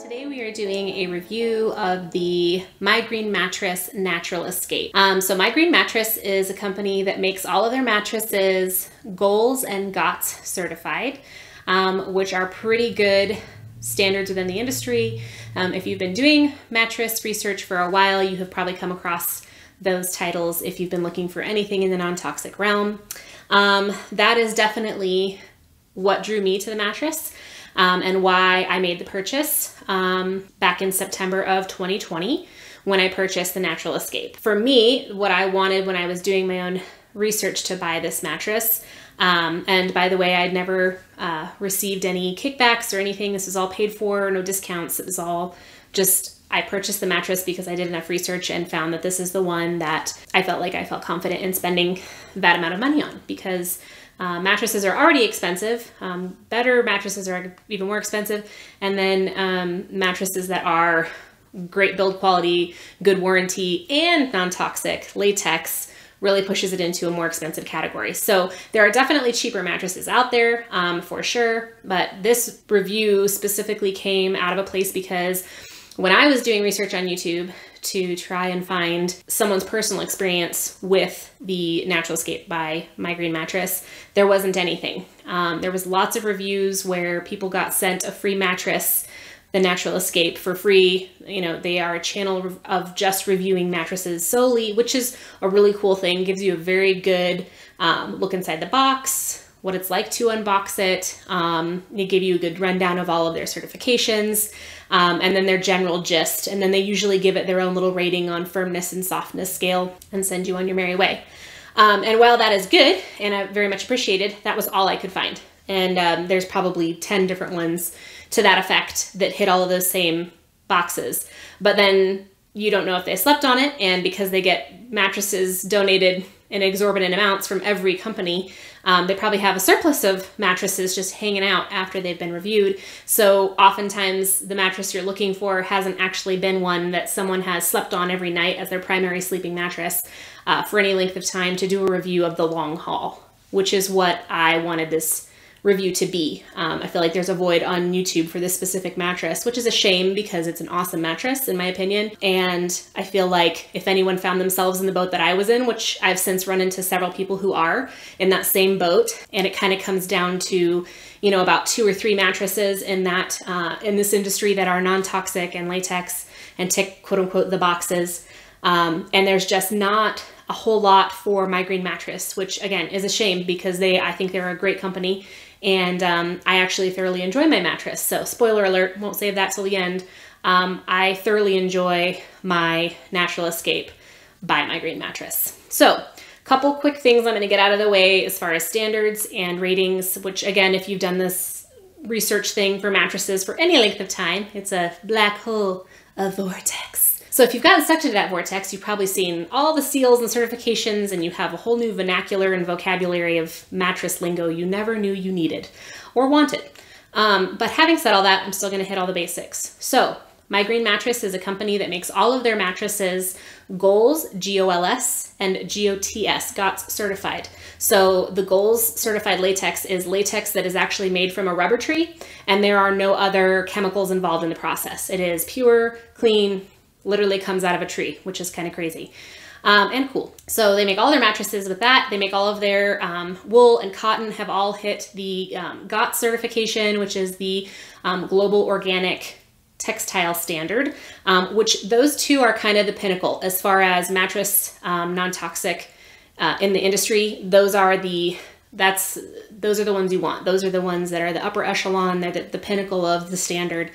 Today we are doing a review of the My Green Mattress Natural Escape. So My Green Mattress is a company that makes all of their mattresses Goals and GOTS certified, which are pretty good standards within the industry. If you've been doing mattress research for a while, you have probably come across those titles if you've been looking for anything in the non-toxic realm. That is definitely what drew me to the mattress. And why I made the purchase back in September of 2020 when I purchased the Natural Escape. For me, what I wanted when I was doing my own research to buy this mattress, and by the way, I'd never received any kickbacks or anything. This was all paid for, no discounts. It was all just, I purchased the mattress because I did enough research and found that this is the one that I felt confident in spending that amount of money on, because mattresses are already expensive. Better mattresses are even more expensive. And then mattresses that are great build quality, good warranty, and non-toxic, latex, really pushes it into a more expensive category. So there are definitely cheaper mattresses out there for sure. But this review specifically came out of a place because when I was doing research on YouTube to try and find someone's personal experience with the Natural Escape by My Green Mattress, there wasn't anything. There was lots of reviews where people got sent a free mattress, the Natural Escape, for free. You know, they are a channel of just reviewing mattresses solely, which is a really cool thing. It gives you a very good look inside the box, what it's like to unbox it. They give you a good rundown of all of their certifications, and then their general gist. And then they usually give it their own little rating on firmness and softness scale and send you on your merry way. And while that is good, and I very much appreciated, that was all I could find. And there's probably 10 different ones to that effect that hit all of those same boxes. But then you don't know if they slept on it, and because they get mattresses donated in exorbitant amounts from every company, they probably have a surplus of mattresses just hanging out after they've been reviewed. So oftentimes the mattress you're looking for hasn't actually been one that someone has slept on every night as their primary sleeping mattress for any length of time to do a review of the long haul, which is what I wanted this review to be. I feel like there's a void on YouTube for this specific mattress, which is a shame because it's an awesome mattress in my opinion. And I feel like if anyone found themselves in the boat that I was in, which I've since run into several people who are in that same boat, and it kind of comes down to, you know, about 2 or 3 mattresses in that in this industry that are non-toxic and latex and tick quote unquote the boxes. And there's just not a whole lot for My Green Mattress, which again is a shame because I think they're a great company. And I actually thoroughly enjoy my mattress. So spoiler alert, won't save that till the end. I thoroughly enjoy my Natural Escape by My Green Mattress. So a couple quick things I'm going to get out of the way as far as standards and ratings, which again, if you've done this research thing for mattresses for any length of time, it's a black hole, a vortex. So if you've gotten stuck to that vortex, you've probably seen all the seals and certifications, and you have a whole new vernacular and vocabulary of mattress lingo you never knew you needed or wanted. But having said all that, I'm still going to hit all the basics. So My Green Mattress is a company that makes all of their mattresses Goals, G-O-L-S, and G-O-T-S, GOTS certified. So the Goals certified latex is latex that is actually made from a rubber tree, and there are no other chemicals involved in the process. It is pure, clean, literally comes out of a tree, which is kind of crazy and cool. So they make all their mattresses with that. They make all of their wool and cotton have all hit the GOTS certification, which is the Global Organic Textile Standard, which those two are kind of the pinnacle as far as mattress non-toxic in the industry. Those are the ones you want. Those are the ones that are the upper echelon. They're the pinnacle of the standard,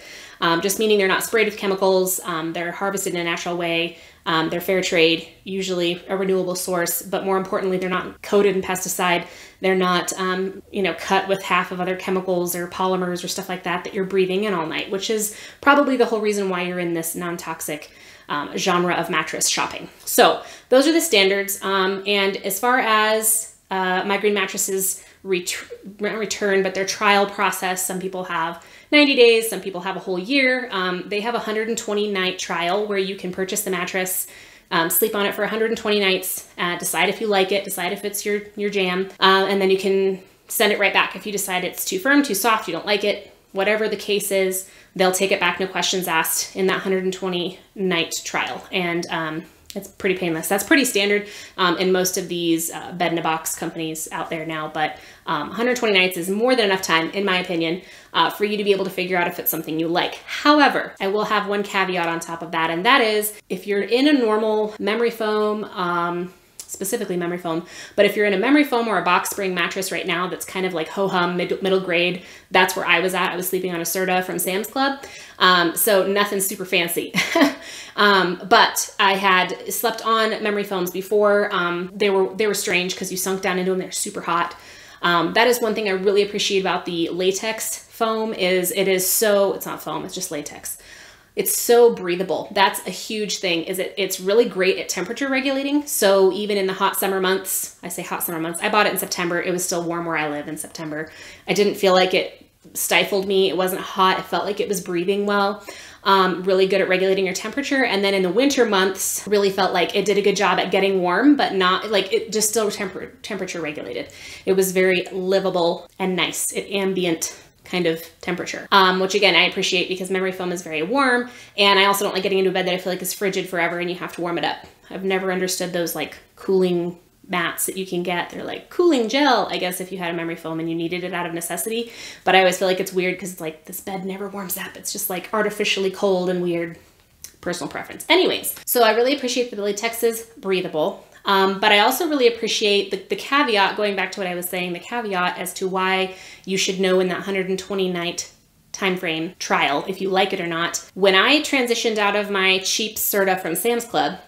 just meaning they're not sprayed with chemicals. They're harvested in a natural way. They're fair trade, usually a renewable source, but more importantly, they're not coated in pesticide. They're not, cut with half of other chemicals or polymers or stuff like that you're breathing in all night, which is probably the whole reason why you're in this non-toxic genre of mattress shopping. So those are the standards. And as far as My Green Mattresses return, but their trial process, some people have 90 days, some people have a whole year. They have a 120 night trial where you can purchase the mattress, sleep on it for 120 nights, decide if you like it, decide if it's your jam, and then you can send it right back. If you decide it's too firm, too soft, you don't like it, whatever the case is, they'll take it back, no questions asked, in that 120 night trial. And it's pretty painless. That's pretty standard in most of these bed in a box companies out there now, but 120 nights is more than enough time, in my opinion, for you to be able to figure out if it's something you like. However, I will have one caveat on top of that, and that is if you're in a normal memory foam, specifically memory foam, but if you're in a memory foam or a box spring mattress right now that's kind of like ho-hum, middle grade, that's where I was at. I was sleeping on a Serta from Sam's Club, so nothing super fancy. But I had slept on memory foams before. They were strange because you sunk down into them. They're super hot. That is one thing I really appreciate about the latex foam is it's not foam, it's just latex. It's so breathable. That's a huge thing, is it's really great at temperature regulating. So even in the hot summer months, I say hot summer months, I bought it in September. It was still warm where I live in September. I didn't feel like it stifled me. It wasn't hot. It felt like it was breathing well. Really good at regulating your temperature. And then in the winter months, really felt like it did a good job at getting warm, but not like it just still temperature regulated. It was very livable and nice. Ambient kind of temperature, which again, I appreciate because memory foam is very warm. And I also don't like getting into a bed that I feel like is frigid forever and you have to warm it up. I've never understood those like cooling mats that you can get. They're like cooling gel, I guess, if you had a memory foam and you needed it out of necessity. But I always feel like it's weird because it's like this bed never warms up. It's just like artificially cold and weird. Personal preference. Anyways, so I really appreciate that the latex is breathable. But I also really appreciate the caveat, going back to what I was saying, the caveat as to why you should know in that 120 night time frame trial if you like it or not. When I transitioned out of my cheap Serta from Sam's Club,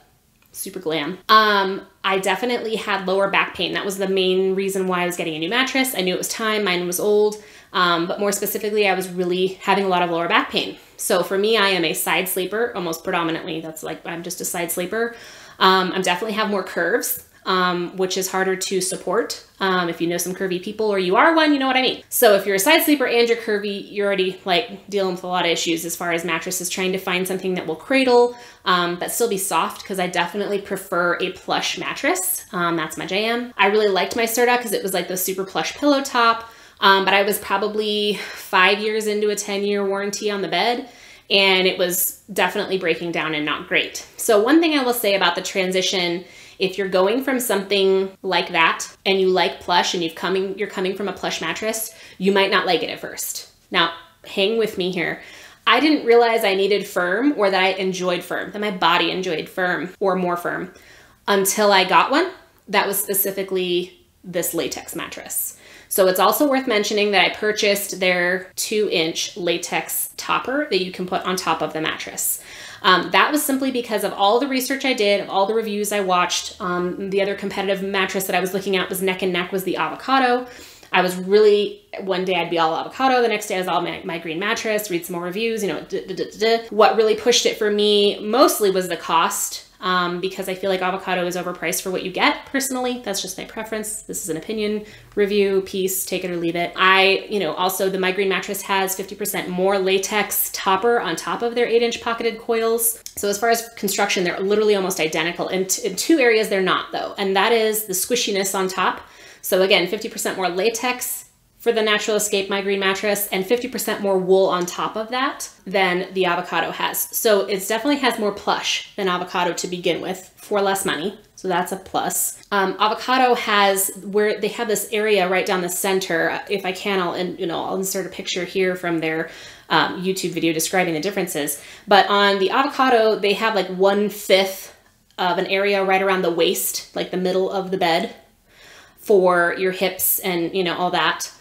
super glam, I definitely had lower back pain. That was the main reason why I was getting a new mattress. I knew it was time, mine was old, but more specifically, I was really having a lot of lower back pain. So for me, I am a side sleeper, almost predominantly. That's like, I'm just a side sleeper. I definitely have more curves, which is harder to support. If you know some curvy people or you are one, you know what I mean. So if you're a side sleeper and you're curvy, you're already like dealing with a lot of issues as far as mattresses, trying to find something that will cradle, but still be soft, because I definitely prefer a plush mattress. That's my jam. I really liked my Serta because it was like the super plush pillow top. But I was probably 5 years into a 10-year warranty on the bed, and it was definitely breaking down and not great. So one thing I will say about the transition, if you're going from something like that and you like plush and you're coming from a plush mattress, you might not like it at first. Now, hang with me here. I didn't realize I needed firm, or that I enjoyed firm, that my body enjoyed firm or more firm, until I got one that was specifically this latex mattress. So it's also worth mentioning that I purchased their 2-inch latex topper that you can put on top of the mattress. That was simply because of all the research I did, of all the reviews I watched. The other competitive mattress that I was looking at was neck and neck, was the Avocado. I was really, one day I'd be all Avocado, the next day I was all My Green Mattress, read some more reviews, you know, What really pushed it for me mostly was the cost. Because I feel like Avocado is overpriced for what you get. Personally, that's just my preference. This is an opinion review piece, take it or leave it. Also the My Green Mattress has 50% more latex topper on top of their 8-inch pocketed coils. So as far as construction, they're literally almost identical. In two areas they're not though, and that is the squishiness on top. So again, 50% more latex for the Natural Escape My Green Mattress, and 50% more wool on top of that than the Avocado has. So it definitely has more plush than Avocado to begin with for less money. So that's a plus. Avocado has, where they have this area right down the center. If I can, I'll insert a picture here from their YouTube video describing the differences. But on the Avocado, they have like 1/5 of an area right around the waist, like the middle of the bed, for your hips and all that.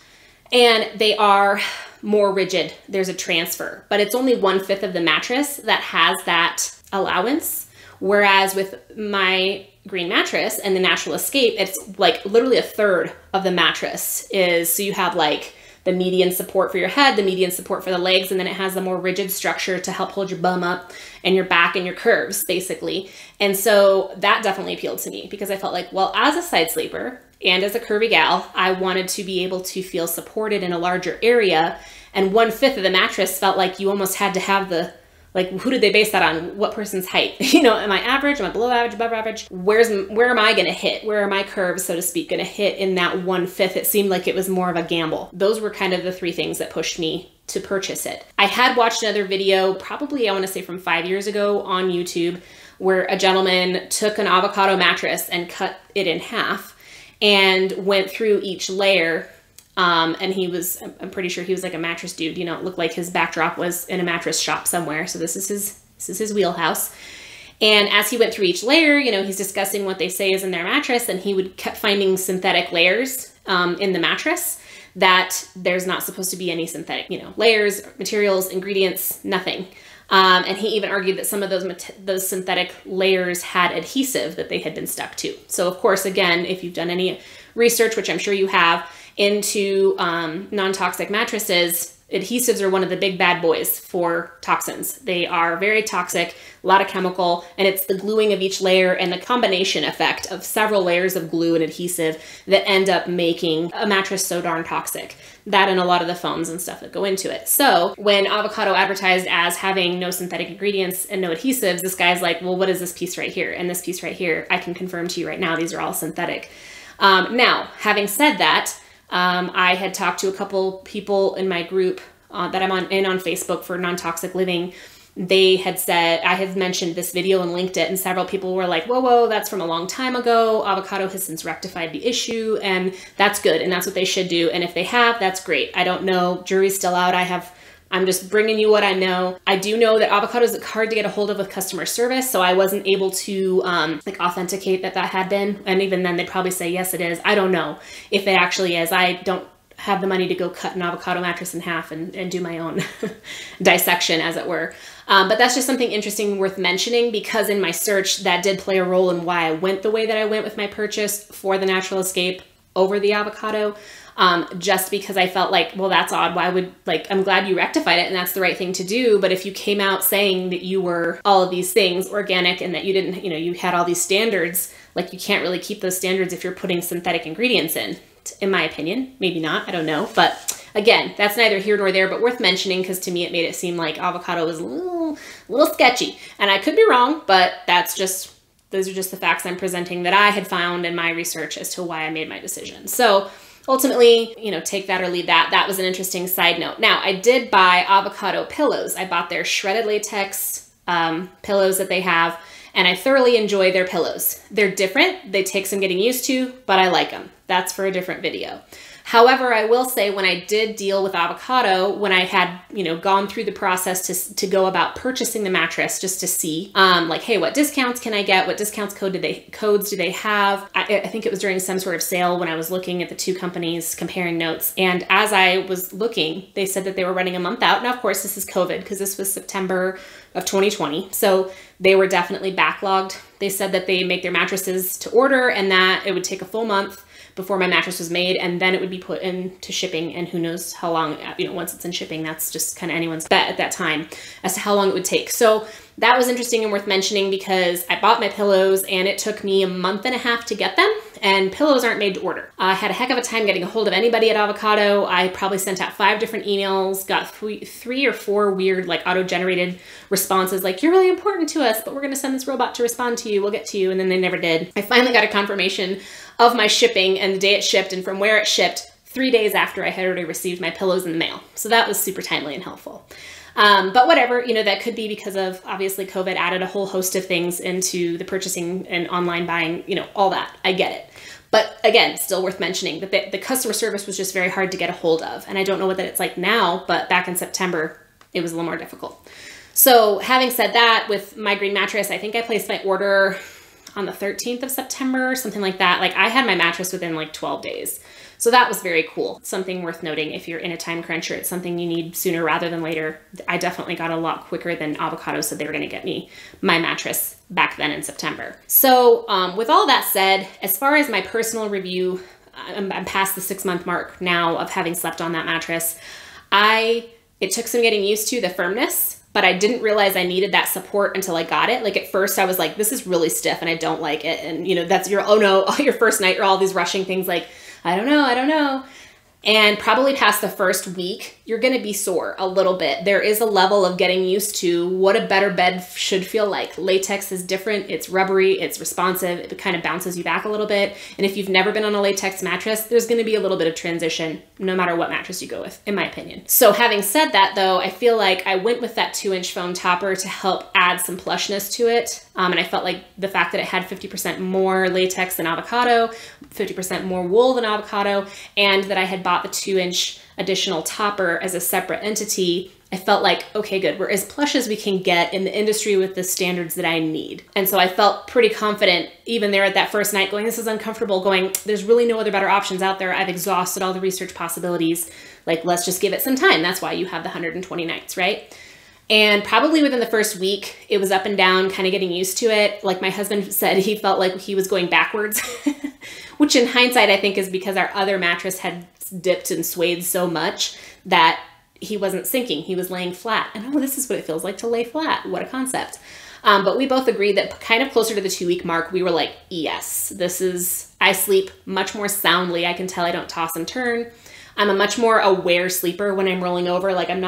And they are more rigid. There's a transfer, but it's only 1/5 of the mattress that has that allowance. Whereas with My Green Mattress and the Natural Escape, it's like literally 1/3 of the mattress is, so you have like the median support for your head, the median support for the legs, and then it has the more rigid structure to help hold your bum up and your back and your curves, basically. And so that definitely appealed to me because I felt like, well, as a side sleeper and as a curvy gal, I wanted to be able to feel supported in a larger area. And 1/5 of the mattress felt like you almost had to have the Like, who did they base that on? What person's height? You know, am I average? Am I below average, above average? Where am I going to hit? Where are my curves, so to speak, going to hit in that 1/5? It seemed like it was more of a gamble. Those were kind of the three things that pushed me to purchase it. I had watched another video, probably I want to say from 5 years ago on YouTube, where a gentleman took an avocado mattress and cut it in half and went through each layer. And I'm pretty sure he was like a mattress dude, you know, it looked like his backdrop was in a mattress shop somewhere. So this is his wheelhouse. And as he went through each layer, you know, he's discussing what they say is in their mattress, and he kept finding synthetic layers in the mattress that there's not supposed to be any synthetic, you know, layers, materials, ingredients, nothing. And he even argued that some of those synthetic layers had adhesive that they had been stuck to. So of course, again, if you've done any research, which I'm sure you have, into non-toxic mattresses, adhesives are one of the big bad boys for toxins. They are very toxic, a lot of chemical, and it's the gluing of each layer and the combination effect of several layers of glue and adhesive that end up making a mattress so darn toxic. That and a lot of the foams and stuff that go into it. So when Avocado advertised as having no synthetic ingredients and no adhesives, this guy's like, well, what is this piece right here? And this piece right here, I can confirm to you right now, these are all synthetic. Now, having said that, I had talked to a couple people in my group that I'm on Facebook for non-toxic living. They had said, I had mentioned this video and linked it, and several people were like, whoa, that's from a long time ago. Avocado has since rectified the issue, and that's good, and that's what they should do. And if they have, that's great. I don't know, jury's still out. I'm just bringing you what I know. I do know that Avocado is hard to get a hold of with customer service, so I wasn't able to like authenticate that had been, and even then they'd probably say, yes, it is. I don't know if it actually is. I don't have the money to go cut an avocado mattress in half and do my own dissection, as it were. But that's just something interesting worth mentioning, because in my search, that did play a role in why I went the way that I went with my purchase for the Natural Escape over the avocado. Just because I felt like, well, that's odd. Why would, like, I'm glad you rectified it and that's the right thing to do. But if you came out saying that you were all of these things organic and that you didn't, you know, you had all these standards, like, you can't really keep those standards if you're putting synthetic ingredients in my opinion. Maybe not, I don't know. But again, that's neither here nor there, but worth mentioning, because to me, it made it seem like avocado was a little sketchy, and I could be wrong, but those are just the facts I'm presenting that I had found in my research as to why I made my decision. So ultimately, you know, take that or leave that. That was an interesting side note. Now, I did buy Avocado pillows. I bought their shredded latex pillows that they have, and I thoroughly enjoy their pillows. They're different. They take some getting used to, but I like them. That's for a different video. However, I will say, when I did deal with Avocado, when I had, you know, gone through the process to go about purchasing the mattress just to see, like, hey, what discounts can I get? What codes do they have? I think it was during some sort of sale when I was looking at the two companies, comparing notes. And as I was looking, they said that they were running a month out. Now, of course, this is COVID, because this was September of 2020. So they were definitely backlogged. They said that they make their mattresses to order and that it would take a full month before my mattress was made, and then it would be put into shipping, and who knows how long, you know, once it's in shipping, that's just kind of anyone's bet at that time as to how long it would take. So that was interesting and worth mentioning, because I bought my pillows and it took me a month and a half to get them, and pillows aren't made to order. I had a heck of a time getting a hold of anybody at Avocado. I probably sent out 5 different emails, got three or four weird, like, auto-generated responses, like, you're really important to us, but we're gonna send this robot to respond to you, we'll get to you, and then they never did. I finally got a confirmation of my shipping and the day it shipped and from where it shipped 3 days after I had already received my pillows in the mail. So that was super timely and helpful. But whatever, you know, that could be because of, obviously, COVID added a whole host of things into the purchasing and online buying, you know, all that. I get it. But again, still worth mentioning that the customer service was just very hard to get a hold of. And I don't know what that it's like now, but back in September, it was a little more difficult. So having said that, with My Green Mattress, I think I placed my order on the 13th of September, something like that. Like, I had my mattress within like 12 days. So that was very cool. Something worth noting if you're in a time crunch or it's something you need sooner rather than later. I definitely got a lot quicker than Avocado said they were gonna get me my mattress back then in September. So with all that said, as far as my personal review, I'm past the 6-month mark now of having slept on that mattress. It took some getting used to the firmness, but I didn't realize I needed that support until I got it. Like, at first I was like, this is really stiff and I don't like it. And you know, that's your, oh no, your first night, or all these rushing things like, I don't know. And probably past the first week, you're gonna be sore a little bit. There is a level of getting used to what a better bed should feel like. Latex is different, it's rubbery, it's responsive, it kind of bounces you back a little bit. And if you've never been on a latex mattress, there's gonna be a little bit of transition no matter what mattress you go with, in my opinion. So having said that though, I feel like I went with that 2-inch foam topper to help add some plushness to it. And I felt like the fact that it had 50% more latex than avocado, 50% more wool than avocado, and that I had bought the 2-inch additional topper as a separate entity, I felt like, okay, good, we're as plush as we can get in the industry with the standards that I need. And so I felt pretty confident even there at that first night going, this is uncomfortable, going, there's really no other better options out there. I've exhausted all the research possibilities. Like, let's just give it some time. That's why you have the 120 nights, right? And probably within the first week, it was up and down, kind of getting used to it. Like my husband said, he felt like he was going backwards, which in hindsight, I think is because our other mattress had dipped and swayed so much that he wasn't sinking. He was laying flat. And oh, this is what it feels like to lay flat. What a concept. But we both agreed that kind of closer to the 2-week mark, we were like, yes, I sleep much more soundly. I can tell I don't toss and turn. I'm a much more aware sleeper when I'm rolling over. Like I'm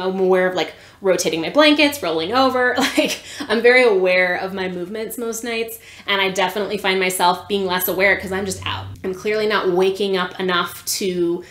aware of like rotating my blankets, rolling over. Like I'm very aware of my movements most nights. And I definitely find myself being less aware because I'm just out. I'm clearly not waking up enough to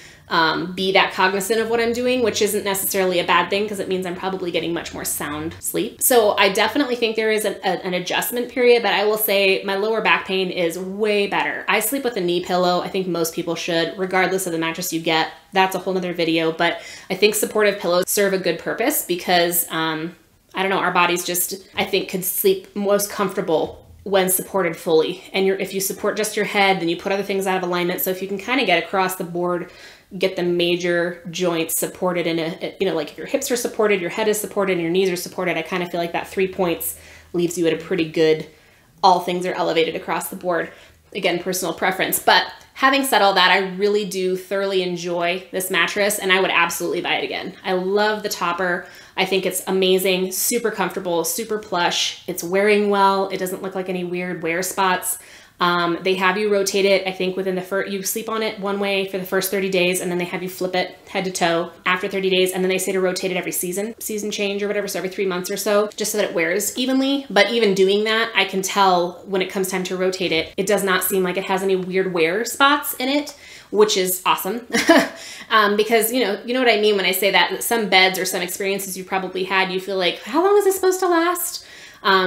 be that cognizant of what I'm doing, which isn't necessarily a bad thing because it means I'm probably getting much more sound sleep. So I definitely think there is an adjustment period, but I will say my lower back pain is way better. I sleep with a knee pillow. I think most people should, regardless of the mattress you get. That's a whole nother video, but I think supportive pillows serve a good purpose because, I don't know, our bodies just, I think, could sleep most comfortable when supported fully. And if you support just your head, then you put other things out of alignment. So if you can kind of get across the board, get the major joints supported in like if your hips are supported, your head is supported, and your knees are supported, I kind of feel like that 3 points leaves you at a pretty good, all things are elevated across the board. Again, personal preference. But having said all that, I really do thoroughly enjoy this mattress and I would absolutely buy it again. I love the topper. I think it's amazing, super comfortable, super plush. It's wearing well. It doesn't look like any weird wear spots. They have you rotate it, I think within you sleep on it one way for the first 30 days, and then they have you flip it head to toe after 30 days. And then they say to rotate it every season change or whatever. So every 3 months or so, just so that it wears evenly. But even doing that, I can tell when it comes time to rotate it, it does not seem like it has any weird wear spots in it, which is awesome. Because you know what I mean when I say that some beds or some experiences you probably had, you feel like, how long is this supposed to last?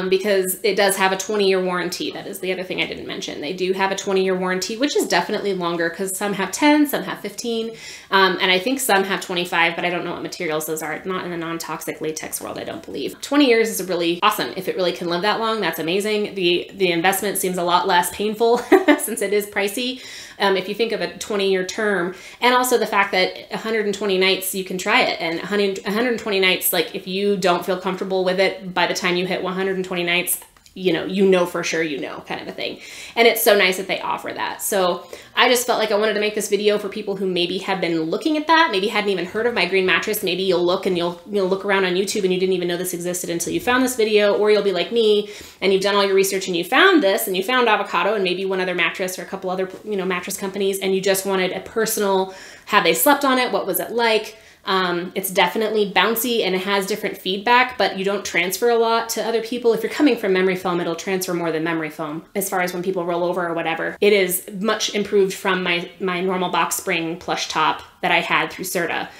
Because it does have a 20-year warranty. That is the other thing I didn't mention. They do have a 20-year warranty, which is definitely longer because some have 10, some have 15, and I think some have 25, but I don't know what materials those are. Not in the non-toxic latex world, I don't believe. 20 years is really awesome. If it really can live that long, that's amazing. The investment seems a lot less painful since it is pricey. If you think of a 20-year term, and also the fact that 120 nights you can try it, and 120 nights, like if you don't feel comfortable with it by the time you hit 120 nights, you know for sure, kind of a thing. And it's so nice that they offer that. So I just felt like I wanted to make this video for people who maybe have been looking at that, maybe hadn't even heard of My Green Mattress. Maybe you'll look and you'll look around on YouTube and you didn't even know this existed until you found this video, or you'll be like me and you've done all your research and you found this and you found avocado and maybe one other mattress or a couple other, mattress companies, and you just wanted a personal, have they slept on it? What was it like? It's definitely bouncy and it has different feedback, but you don't transfer a lot to other people. If you're coming from memory foam, it'll transfer more than memory foam as far as when people roll over or whatever. It is much improved from my normal box spring plush top that I had through Serta.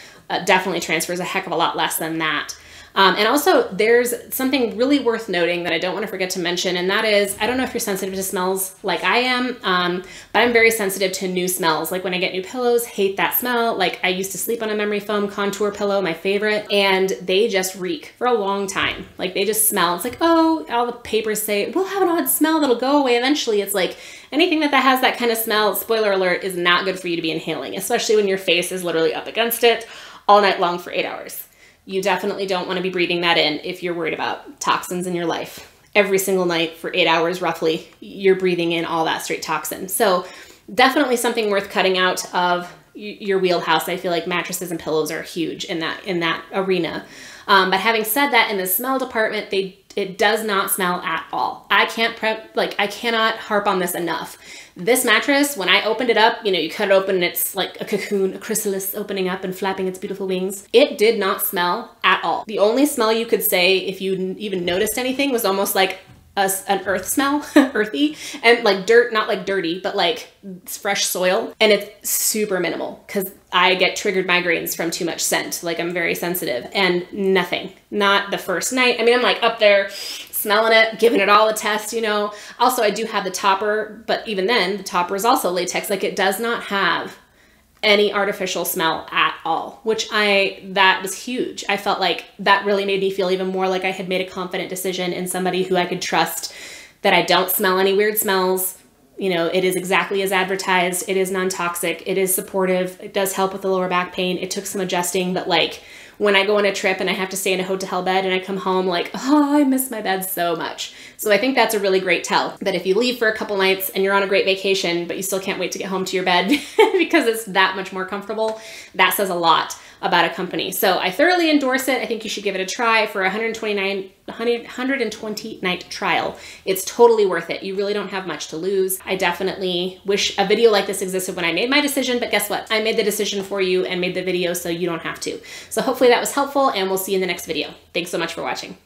Definitely transfers a heck of a lot less than that. And also there's something really worth noting that I don't want to forget to mention, and that is, I don't know if you're sensitive to smells like I am, but I'm very sensitive to new smells. Like when I get new pillows, hate that smell. Like I used to sleep on a memory foam contour pillow, my favorite, and they just reek for a long time. Like they just smell. It's like, oh, all the papers say, we'll have an odd smell that'll go away eventually. It's like anything that has that kind of smell, spoiler alert, is not good for you to be inhaling, especially when your face is literally up against it all night long for 8 hours. You definitely don't want to be breathing that in if you're worried about toxins in your life. Every single night for 8 hours roughly, you're breathing in all that straight toxin. So definitely something worth cutting out of your wheelhouse. I feel like mattresses and pillows are huge in that arena. But having said that, in the smell department, it does not smell at all. I cannot harp on this enough. This mattress, when I opened it up, you cut it open and it's like a cocoon, a chrysalis opening up and flapping its beautiful wings. It did not smell at all. The only smell you could say, if you even noticed anything, was almost like an earth smell, earthy, and like dirt, not like dirty, but like fresh soil. And it's super minimal because I get triggered migraines from too much scent. Like I'm very sensitive, and nothing, not the first night. I mean, I'm like up there smelling it, giving it all a test, Also, I do have the topper, but even then the topper is also latex. Like it does not have any artificial smell at all, that was huge. I felt like that really made me feel even more like I had made a confident decision in somebody who I could trust, that I don't smell any weird smells. It is exactly as advertised. It is non-toxic. It is supportive. It does help with the lower back pain. It took some adjusting, but like when I go on a trip and I have to stay in a hotel bed and I come home like, oh, I miss my bed so much. So I think that's a really great tell, that if you leave for a couple nights and you're on a great vacation, but you still can't wait to get home to your bed because it's that much more comfortable, that says a lot about a company. So I thoroughly endorse it. I think you should give it a try for a 120 night trial. It's totally worth it. You really don't have much to lose. I definitely wish a video like this existed when I made my decision, but guess what? I made the decision for you and made the video so you don't have to. So hopefully that was helpful, and we'll see you in the next video. Thanks so much for watching.